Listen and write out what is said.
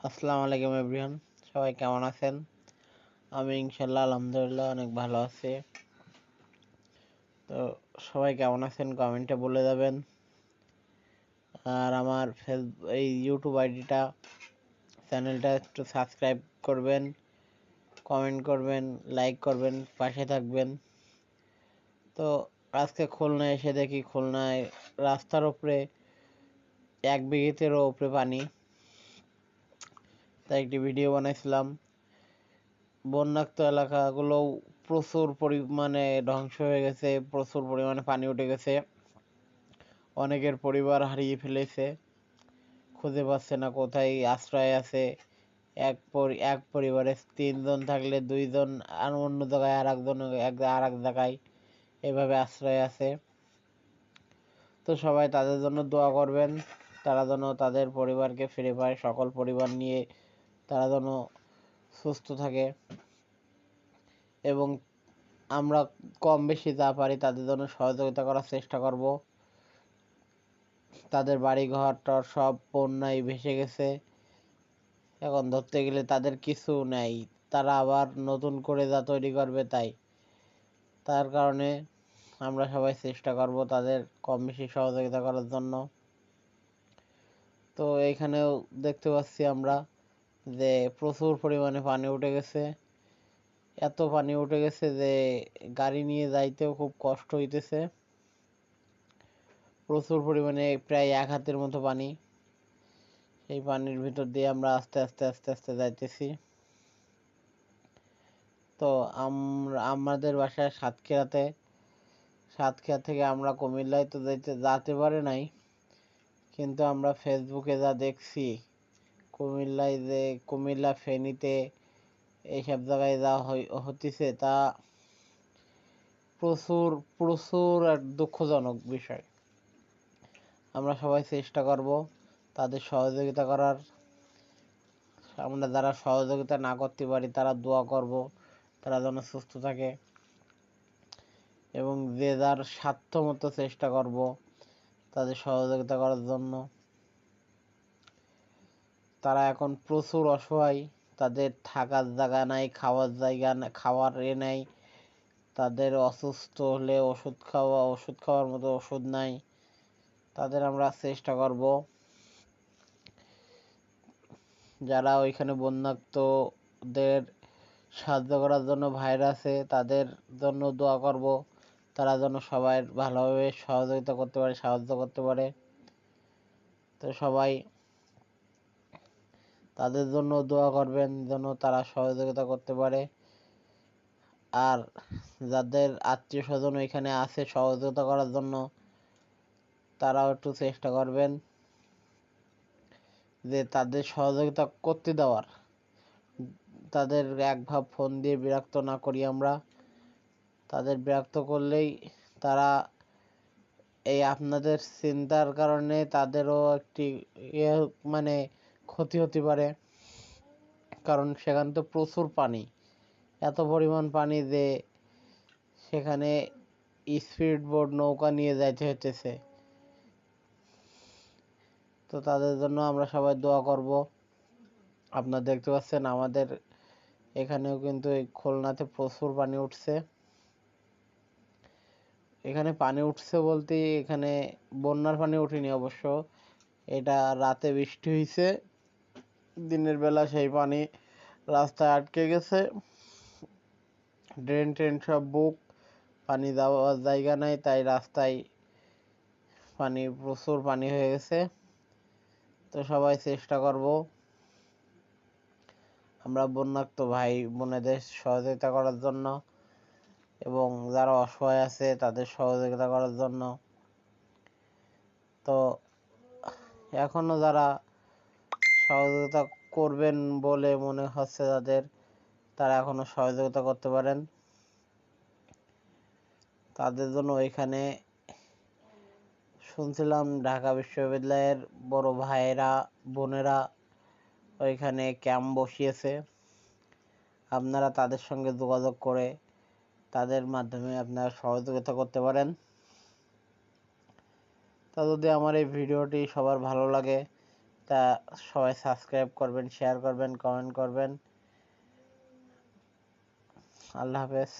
আসসালামু আলাইকুম এভরিওয়ান, সবাই কেমন আছেন? আমি ইনশাল্লাহ আলহামদুলিল্লাহ অনেক ভালো আছি। তো সবাই কেমন আছেন কমেন্টে বলে যাবেন। আর আমার এই ইউটিউব আইডিটা চ্যানেলটা একটু সাবস্ক্রাইব করবেন, কমেন্ট করবেন, লাইক করবেন, পাশে থাকবেন। তো আজকে খুলনায় এসে দেখি খুলনায় রাস্তার উপরে 1 বিঘেতেরও উপরে পানি। তাই একটি ভিডিও বানাইছিলাম। বন্যাক্ত এলাকাগুলো প্রচুর পরিমাণে ধ্বংস হয়ে গেছে, প্রচুর পরিমাণে পানি উঠে গেছে, অনেকের পরিবার হারিয়ে ফেলেছে, খুঁজে পাচ্ছে না কোথায় আশ্রয় আছে। এক পরিবারে 3 জন থাকলে 2 জন আর অন্য জায়গায়, আর এক জায়গায় এভাবে আশ্রয় আছে। তো সবাই তাদের জন্য দোয়া করবেন, তারা যেন তাদের পরিবারকে ফিরে পায়, সকল পরিবার নিয়ে তারা যেন সুস্থ থাকে এবং আমরা কম বেশি যা পারি তাদের জন্য সহযোগিতা করার চেষ্টা করব। তাদের বাড়ি ঘর টর সব বন্যায় ভেসে গেছে, এখন ধরতে গেলে তাদের কিছু নেই, তারা আবার নতুন করে যা তৈরি করবে তার কারণে আমরা সবাই চেষ্টা করব তাদের কম বেশি সহযোগিতা করার জন্য। তো এইখানেও দেখতে পাচ্ছি আমরা যে প্রচুর পরিমাণে পানি উঠে গেছে, এত পানি উঠে গেছে যে গাড়ি নিয়ে যাইতেও খুব কষ্ট হইতেছে। প্রচুর পরিমাণে প্রায় 1 হাতের মতো পানি, এই পানির ভিতর দিয়ে আমরা আস্তে আস্তে আস্তে আস্তে যাইতেছি। তো আমাদের বাসায় সাতক্ষীরা থেকে আমরা কুমিল্লায় তো যেতে পারে নাই, কিন্তু আমরা ফেসবুকে যা দেখছি কুমিল্লায় যে কুমিল্লা ফেনীতে এইসব জায়গায় যা হতিছে তা প্রচুর প্রচুর এক দুঃখজনক বিষয়। আমরা সবাই চেষ্টা করব তাদের সহযোগিতা করার। আমরা যারা সহযোগিতা না করতে পারি তারা দোয়া করব তারা যেন সুস্থ থাকে এবং যে যার সাধ্য মতো চেষ্টা করব তাদের সহযোগিতা করার জন্য। তারা এখন প্রচুর অসহায়, তাদের থাকার জায়গা নাই, খাওয়ার জায়গা খাওয়ার নেই, তাদের অসুস্থ হলে ওষুধ খাওয়ার মতো ওষুধ নাই। তাদের আমরা চেষ্টা করব যারা ওইখানে বন্যাক্তদের সাহায্য করার জন্য ভাইরাসে তাদের জন্য দোয়া করব, তারা যেন সবাই ভালোভাবে সহযোগিতা করতে পারে, সাহায্য করতে পারে। তো সবাই তাদের জন্য দোয়া করবেন যেন তারা সহযোগিতা করতে পারে। আর যাদের আত্মীয় স্বজন ওইখানে আছে সহযোগিতা করার জন্য তারাও একটু চেষ্টা করবেন যে তাদের সহযোগিতা করতে দেওয়ার। তাদের একভাব ফোন দিয়ে বিরক্ত না করি আমরা, তাদের বিরক্ত করলেই তারা এই আপনাদের চিন্তার কারণে তাদেরও একটি মানে ক্ষতি হতে পারে, কারণ সেখানে তো প্রচুর পানি, এত পরিমাণ পানি যে সেখানে স্পিড বোট নৌকা নিয়ে যাইতে হতেছে। তো তাদের জন্য আমরা সবাই দোয়া করব। আপনারা দেখতে পাচ্ছেন আমাদের এখানেও কিন্তু এই খুলনাতে প্রচুর পানি উঠছে। এখানে পানি উঠছে বলতে এখানে বন্যার পানি উঠেনি অবশ্য, এটা রাতে বৃষ্টি হয়েছে, দিনের বেলা সেই পানি রাস্তায় আটকে গেছে, ড্রেন ট্রেন সব বুক, পানি যাওয়ার জায়গা নাই, তাই রাস্তায় প্রচুর পানি হয়ে গেছে। তো সবাই চেষ্টা করব আমরা বন্যাক্ত ভাই বোনেদের সহযোগিতা করার জন্য এবং যারা অসহায় আছে তাদের সহযোগিতা করার জন্য। তো এখনো যারা সহযোগিতা করবেন বলে মনে হচ্ছে তারা এখনো সহযোগিতা করতে পারেন। তাদের জন্য ওইখানে শুনছিলাম ঢাকা বিশ্ববিদ্যালয়ের বড় ভাইয়েরা বোনেরা ওইখানে ক্যাম্প বসিয়েছে, আপনারা তাদের সঙ্গে যোগাযোগ করে তাদের মাধ্যমে আপনারা সহযোগিতা করতে পারেন। তা যদি আমার এই ভিডিওটি সবার ভালো লাগে তা সবাই সাবস্ক্রাইব করবেন, শেয়ার করবেন, কমেন্ট করবেন। আল্লাহ হাফেজ।